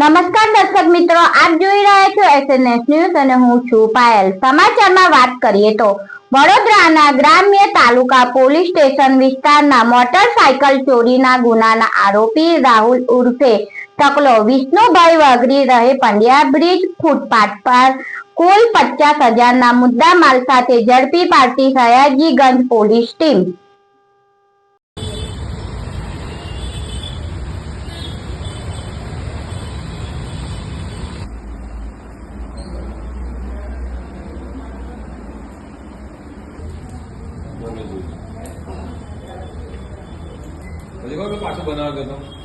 નમસ્કાર દર્શક મિત્રો, આપ જોઈ રહ્યા છો SNS ન્યૂઝ અને હું છું પાયલ। સમાચારમાં વાત કરીએ તો વડોદરાના ગ્રામ્ય તાલુકા પોલીસ સ્ટેશન વિસ્તારના મોટરસાયકલ ચોરીના ગુનાના આરોપી રાહુલ ઉર્ફે ટકલો વિષ્ણુભાઈ વાઘરી રહે પંડ્યા બ્રિજ ફૂટપાથ પર કુલ 50,000ના મુદ્દામાલ સાથે ઝડપી પાડતી સયાજીગંજ પોલીસ ટીમ। હજી કોઈ પાછું બનાવ્યો હતો